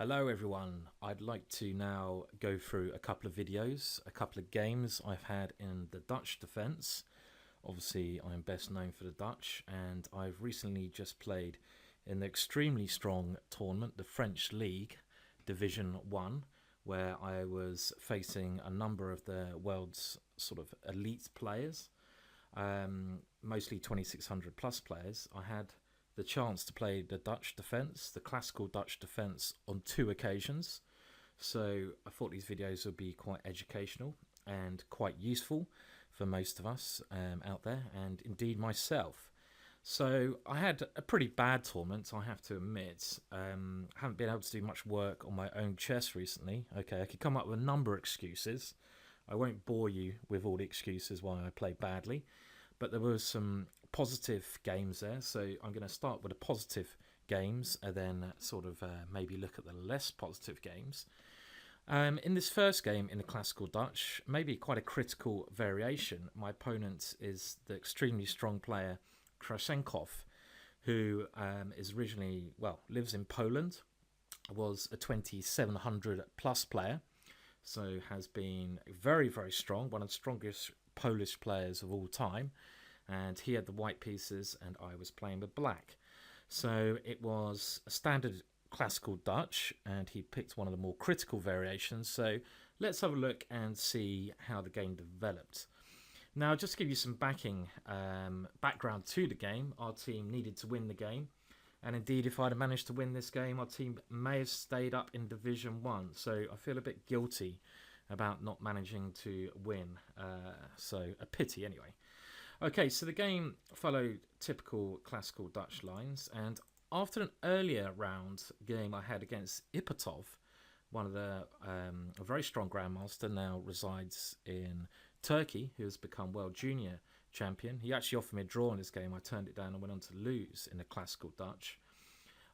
Hello everyone, I'd like to now go through a couple of videos, a couple of games I've had in the Dutch defence. Obviously I'm best known for the Dutch, and I've recently just played in the extremely strong tournament, the French League, Division 1, where I was facing a number of the world's sort of elite players, mostly 2600 plus players. I had the chance to play the Dutch defence, the classical Dutch defence, on 2 occasions. So I thought these videos would be quite educational and quite useful for most of us out there, and indeed myself. So I had a pretty bad tournament, I have to admit. Haven't been able to do much work on my own chess recently. Okay, I could come up with a number of excuses. I won't bore you with all the excuses why I play badly, but there were some positive games there, so I'm going to start with the positive games and then sort of maybe look at the less positive games. In this first game in the classical Dutch, maybe quite a critical variation, my opponent is the extremely strong player Krasenkow, who is originally, well, lives in Poland, was a 2700 plus player, so has been very, very strong, one of the strongest Polish players of all time, and he had the white pieces and I was playing with black. So it was a standard classical Dutch, and he picked one of the more critical variations. So let's have a look and see how the game developed. Now, just to give you some background to the game, our team needed to win the game. And indeed, if I'd have managed to win this game, our team may have stayed up in Division 1. So I feel a bit guilty about not managing to win. So a pity anyway. Okay, so the game followed typical classical Dutch lines. And after an earlier round game I had against Ipatov, one of the a very strong Grandmaster, now resides in Turkey, who has become World Junior Champion. He actually offered me a draw in this game. I turned it down and went on to lose in the classical Dutch.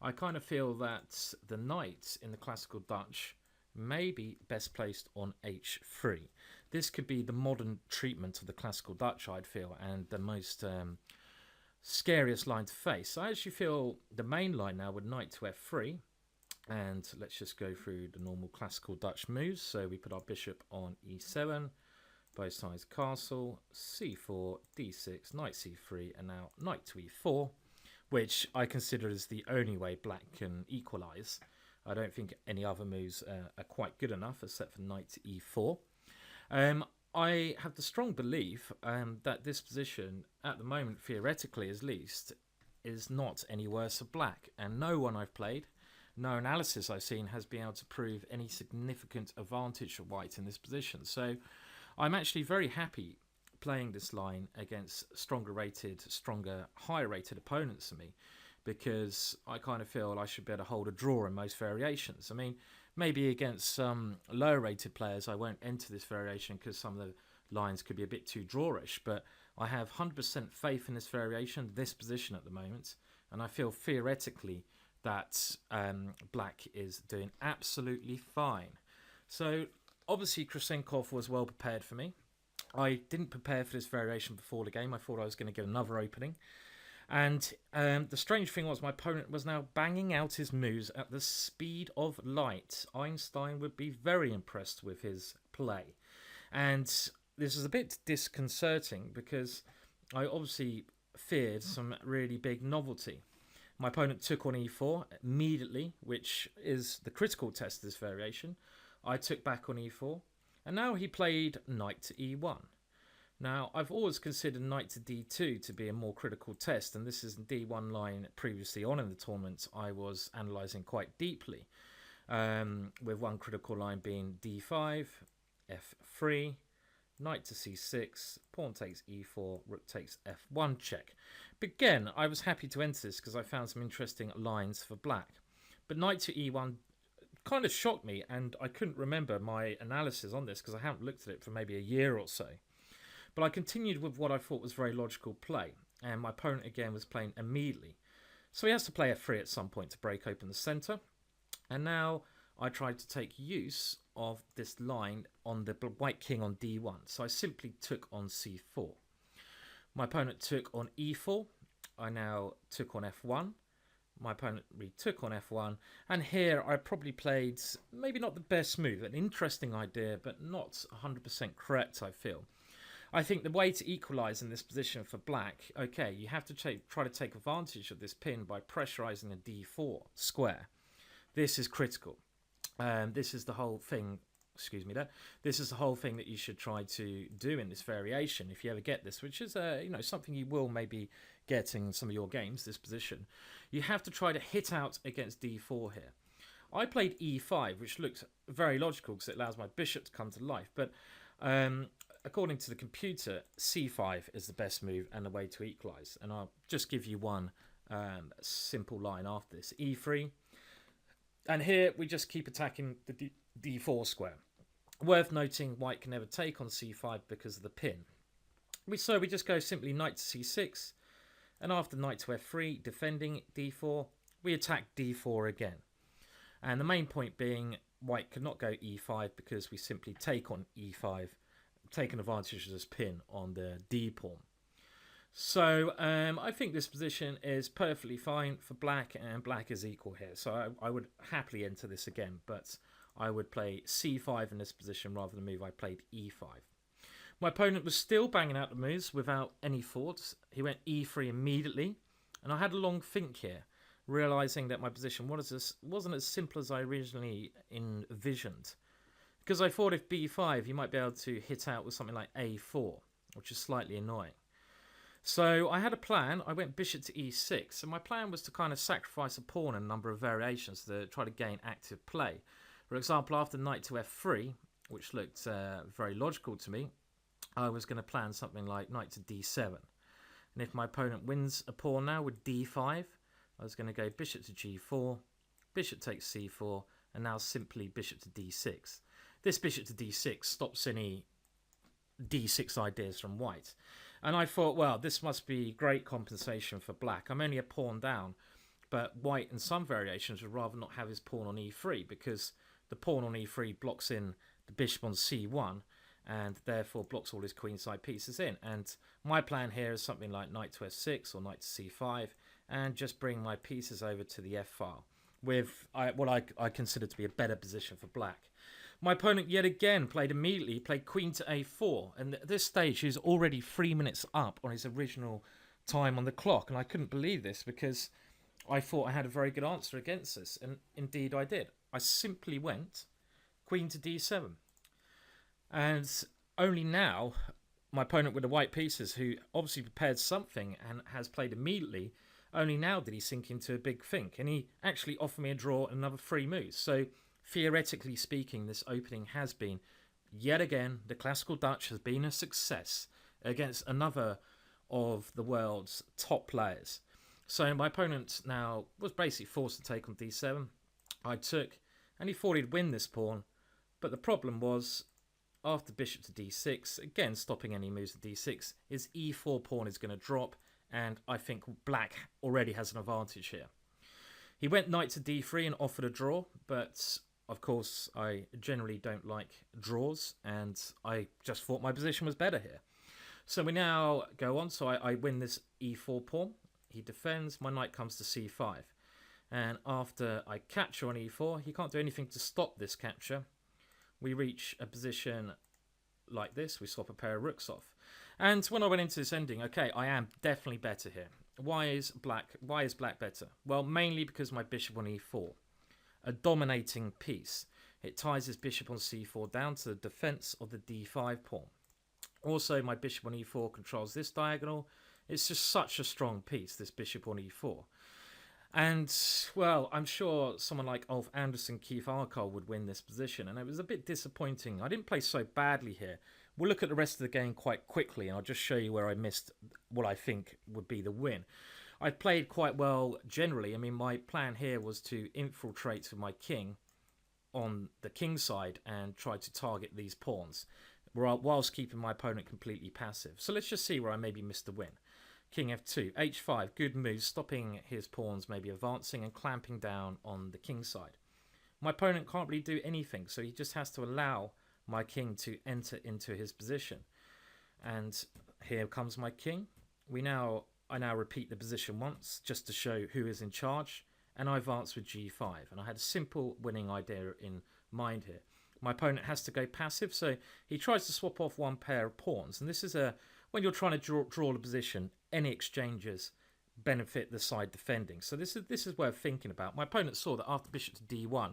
I kind of feel that the knight in the classical Dutch may be best placed on h3. This could be the modern treatment of the classical Dutch, I'd feel, and the most scariest line to face. I actually feel the main line now would knight to f3. And let's just go through the normal classical Dutch moves. So we put our bishop on e7, both sides castle, c4, d6, knight c3, and now knight to e4, which I consider as the only way black can equalise. I don't think any other moves are quite good enough, except for knight to e4. I have the strong belief that this position, at the moment, theoretically at least, is not any worse for black. And no one I've played, no analysis I've seen, has been able to prove any significant advantage for white in this position. So I'm actually very happy playing this line against higher rated opponents than me, because I kind of feel I should be able to hold a draw in most variations. I mean, maybe against some lower rated players I won't enter this variation because some of the lines could be a bit too drawish, but I have 100% faith in this variation, this position at the moment, and I feel theoretically that black is doing absolutely fine. So obviously Krasenkow was well prepared for me. I didn't prepare for this variation before the game. I thought I was going to get another opening. And the strange thing was my opponent was now banging out his moves at the speed of light. Einstein would be very impressed with his play. And this is a bit disconcerting because I obviously feared some really big novelty. My opponent took on e4 immediately, which is the critical test of this variation. I took back on e4, and now he played knight to e1. Now, I've always considered knight to d2 to be a more critical test, and this is indeed one line previously on in the tournament I was analysing quite deeply, with one critical line being d5, f3, knight to c6, pawn takes e4, rook takes f1 check. But again, I was happy to enter this because I found some interesting lines for black. But knight to e1 kind of shocked me, and I couldn't remember my analysis on this because I haven't looked at it for maybe a year or so. But I continued with what I thought was very logical play, and my opponent again was playing immediately. So he has to play f3 at some point to break open the centre. And now I tried to take use of this line on the white king on d1. So I simply took on c4. My opponent took on e4. I now took on f1. my opponent retook on f1, and here I probably played maybe not the best move, an interesting idea, but not 100% correct, I feel. I think the way to equalise in this position for black, okay, you have to try to take advantage of this pin by pressurising a d4 square. This is critical. This is the whole thing. Excuse me there. This is the whole thing that you should try to do in this variation if you ever get this, which is something you will maybe get in some of your games, this position. You have to try to hit out against d4 here. I played e5, which looks very logical because it allows my bishop to come to life, but according to the computer, c5 is the best move and the way to equalise. And I'll just give you one simple line after this. e3. And here we just keep attacking the d4 square. Worth noting, white can never take on c5 because of the pin. So we just go simply knight to c6. And after knight to f3, defending d4, we attack d4 again. And the main point being, white could not go e5 because we simply take on e5, taking advantage of this pin on the d pawn. So I think this position is perfectly fine for black, and black is equal here. So I would happily enter this again, but I would play c5 in this position rather than move. I played e5. My opponent was still banging out the moves without any thoughts. He went e3 immediately, and I had a long think here, realising that my position wasn't as simple as I originally envisioned. Because I thought if b5, you might be able to hit out with something like a4, which is slightly annoying. So I had a plan. I went bishop to e6, and my plan was to kind of sacrifice a pawn in a number of variations to try to gain active play. For example, after knight to f3, which looked very logical to me, I was going to plan something like knight to d7. And if my opponent wins a pawn now with d5, I was going to go bishop to g4, bishop takes c4, and now simply bishop to d6. This bishop to d6 stops any d6 ideas from white. And I thought, well, this must be great compensation for black. I'm only a pawn down, but white in some variations would rather not have his pawn on e3 because the pawn on e3 blocks in the bishop on c1 and therefore blocks all his queenside pieces in. And my plan here is something like knight to f6 or knight to c5 and just bring my pieces over to the f-file with what I consider to be a better position for black. My opponent yet again played immediately, played queen to a4, and at this stage he's already 3 minutes up on his original time on the clock, and I couldn't believe this because I thought I had a very good answer against this, and indeed I did. I simply went queen to d7, and only now my opponent with the white pieces, who obviously prepared something and has played immediately, only now did he sink into a big think, and he actually offered me a draw and another 3 moves. So theoretically speaking, this opening has been, yet again, the classical Dutch has been a success against another of the world's top players. So my opponent now was basically forced to take on d7. I took, and he thought he'd win this pawn, but the problem was, after bishop to d6, again stopping any moves to d6, his e4 pawn is going to drop, and I think black already has an advantage here. He went knight to d3 and offered a draw, but of course I generally don't like draws, and I just thought my position was better here. So we now go on, so I win this e4 pawn. He defends, my knight comes to c5. And after I capture on e4, he can't do anything to stop this capture. We reach a position like this, we swap a pair of rooks off. And when I went into this ending, okay, I am definitely better here. Why is black better? Well, mainly because my bishop on e4, a dominating piece. It ties his bishop on c4 down to the defense of the d5 pawn. Also, my bishop on e4 controls this diagonal. It's just such a strong piece, this bishop on e4. And, well, I'm sure someone like Ulf Andersson, Keith Arkell would win this position, and it was a bit disappointing. I didn't play so badly here. We'll look at the rest of the game quite quickly, and I'll just show you where I missed what I think would be the win. I played quite well generally. I mean, my plan here was to infiltrate with my king on the king side and try to target these pawns, whilst keeping my opponent completely passive. So let's just see where I maybe missed the win. King f2, h5, good move, stopping his pawns maybe advancing and clamping down on the king side. My opponent can't really do anything, so he just has to allow my king to enter into his position. And here comes my king. I now repeat the position once, just to show who is in charge. and I advanced with g5. And I had a simple winning idea in mind here. My opponent has to go passive, so he tries to swap off one pair of pawns. And this is when you're trying to draw the position, any exchanges benefit the side defending. So this is worth thinking about. My opponent saw that after bishop to d1,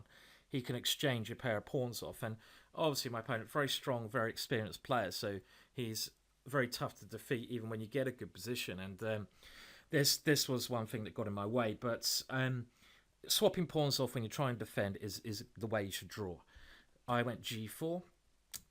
he can exchange a pair of pawns off. And obviously my opponent, very strong, very experienced player, so he's very tough to defeat even when you get a good position. And this was one thing that got in my way. But swapping pawns off when you try and defend is the way you should draw. I went g4,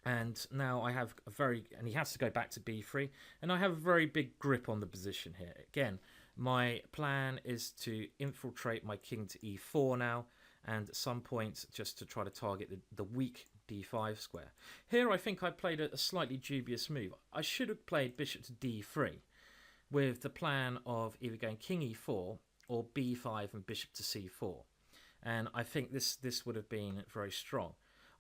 and now I have and he has to go back to b3, and I have a very big grip on the position here. Again, my plan is to infiltrate my king to e4 now, and at some point just to try to target the weak d5 square. Here I think I played a slightly dubious move. I should have played bishop to d3 with the plan of either going king e4 or b5 and bishop to c4, and I think this would have been very strong.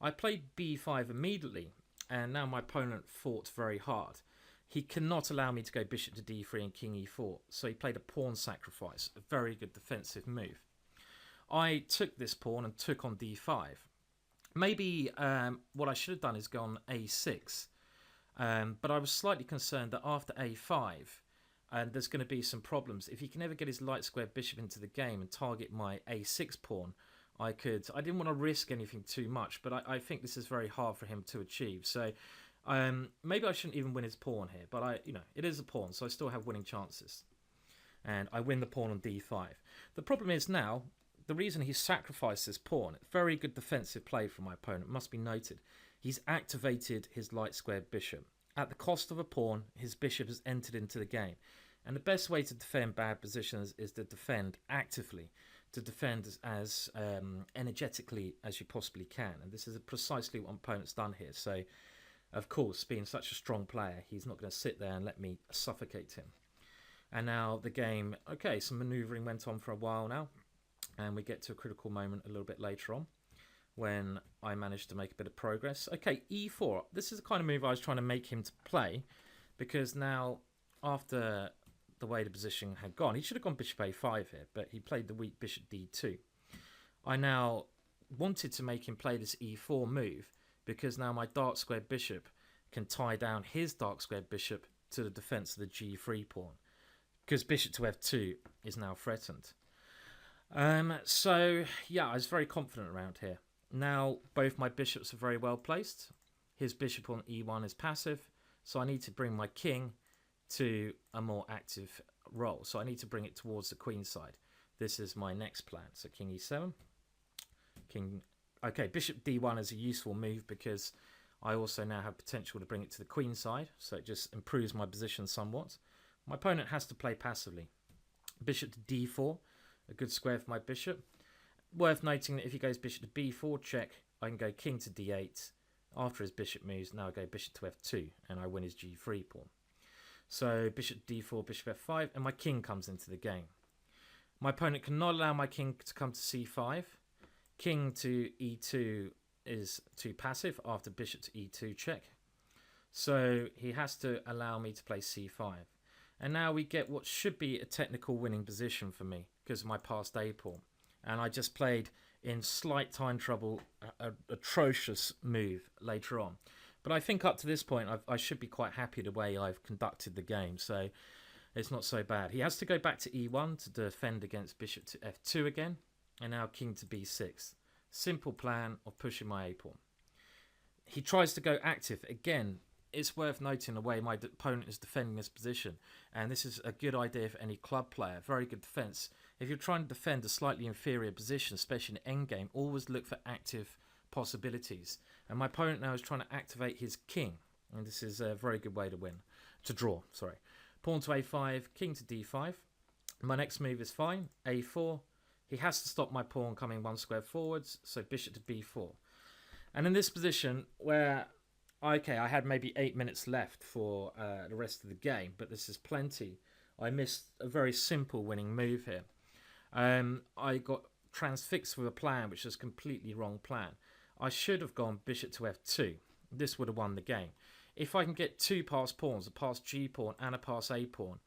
I played b5 immediately, and now my opponent fought very hard. He cannot allow me to go bishop to d3 and king e4, so he played a pawn sacrifice, a very good defensive move. I took this pawn and took on d5. Maybe what I should have done is gone a6, but I was slightly concerned that after a5, there's going to be some problems. If he can ever get his light square bishop into the game and target my a6 pawn, I didn't want to risk anything too much, but I think this is very hard for him to achieve. So maybe I shouldn't even win his pawn here, but it is a pawn, so I still have winning chances. And I win the pawn on d5. The problem is now, the reason he sacrificed this pawn, very good defensive play from my opponent, must be noted. He's activated his light square bishop. At the cost of a pawn, his bishop has entered into the game. And the best way to defend bad positions is to defend actively, to defend as energetically as you possibly can. And this is precisely what my opponent's done here. So, of course, being such a strong player, he's not going to sit there and let me suffocate him. And now the game, okay, some manoeuvring went on for a while now. And we get to a critical moment a little bit later on when I managed to make a bit of progress. Okay, e4. This is the kind of move I was trying to make him to play, because now, after the way the position had gone, he should have gone bishop a5 here, but he played the weak bishop d2. I now wanted to make him play this e4 move, because now my dark square bishop can tie down his dark square bishop to the defense of the g3 pawn, because bishop to f2 is now threatened. So yeah, I was very confident around here. Now both my bishops are very well placed. His bishop on e1 is passive, so I need to bring my king to a more active role. So I need to bring it towards the queen side. This is my next plan. So king e7, okay, bishop d1 is a useful move because I also now have potential to bring it to the queen side, so it just improves my position somewhat. My opponent has to play passively. Bishop to d4, a good square for my bishop. Worth noting that if he goes bishop to b4 check, I can go king to d8. After his bishop moves, now I go bishop to f2, and I win his g3 pawn. So bishop d4, bishop f5, and my king comes into the game. My opponent cannot allow my king to come to c5. King to e2 is too passive after bishop to e2 check. So he has to allow me to play c5. And now we get what should be a technical winning position for me because of my passed a pawn. And I just played in slight time trouble, an atrocious move later on. But I think up to this point, I should be quite happy the way I've conducted the game. So it's not so bad. He has to go back to e1 to defend against bishop to f2 again. And now king to b6. Simple plan of pushing my a pawn. He tries to go active. Again, it's worth noting the way my opponent is defending this position. And this is a good idea for any club player. Very good defense. If you're trying to defend a slightly inferior position, especially in endgame, always look for active possibilities. And my opponent now is trying to activate his king. And this is a very good way to draw. Pawn to a5, king to d5. My next move is fine. a4. He has to stop my pawn coming one square forwards. So bishop to b4. And in this position where, okay, I had maybe 8 minutes left for the rest of the game, but this is plenty. I missed a very simple winning move here. I got transfixed with a plan which is a completely wrong plan. I should have gone bishop to f2. This would have won the game. If I can get two passed pawns, a passed g pawn and a passed a pawn,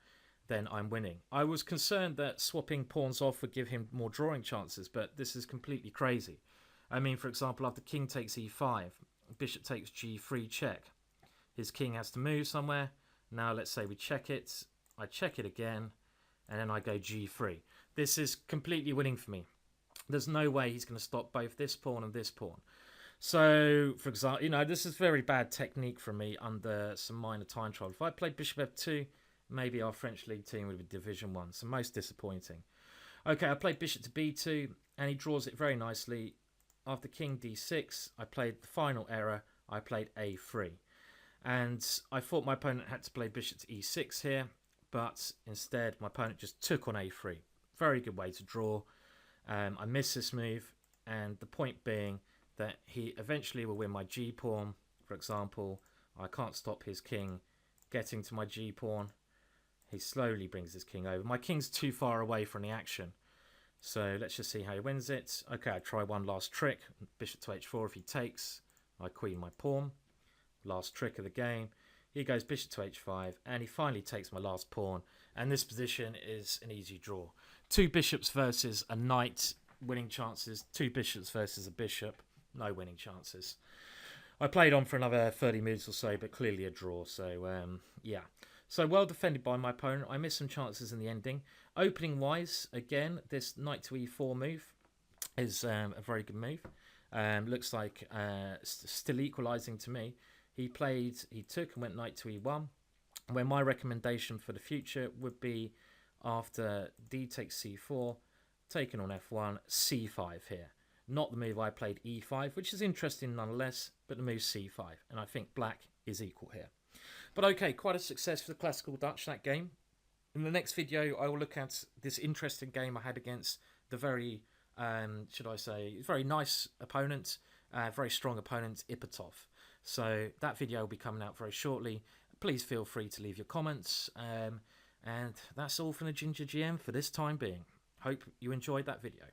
then I'm winning. I was concerned that swapping pawns off would give him more drawing chances, but this is completely crazy. I mean, for example, after king takes e5, bishop takes g3 check. His king has to move somewhere. Now let's say we check it. I check it again, and then I go g3. This is completely winning for me. There's no way he's going to stop both this pawn and this pawn. So, for example, this is very bad technique from me under some minor time trial. If I played bishop f2, maybe our French league team would be Division 1. So most disappointing. Okay, I played bishop to b2, and he draws it very nicely. After king d6, I played the final error. I played a3. And I thought my opponent had to play bishop to e6 here, but instead my opponent just took on a3. Very good way to draw. I missed this move, and the point being that he eventually will win my g-pawn. For example, I can't stop his king getting to my g-pawn. He slowly brings his king over. My king's too far away from the action. So let's just see how he wins it. Okay, I try one last trick. Bishop to h4 if he takes. I queen my pawn. Last trick of the game. He goes bishop to h5, and he finally takes my last pawn. And this position is an easy draw. Two bishops versus a knight, winning chances. Two bishops versus a bishop, no winning chances. I played on for another 30 minutes or so, but clearly a draw. So, yeah. So well defended by my opponent. I missed some chances in the ending. Opening wise, again, this knight to e4 move is a very good move. Looks like still equalising to me. He took and went knight to e1. Where my recommendation for the future would be after d takes c4, taken on f1, c5 here. Not the move I played e5, which is interesting nonetheless, but the move c5. And I think black is equal here. But okay, quite a success for the classical Dutch, that game. In the next video, I will look at this interesting game I had against the very, very nice opponent, very strong opponent, Ipatov. So that video will be coming out very shortly. Please feel free to leave your comments. And that's all from the GingerGM for this time being. Hope you enjoyed that video.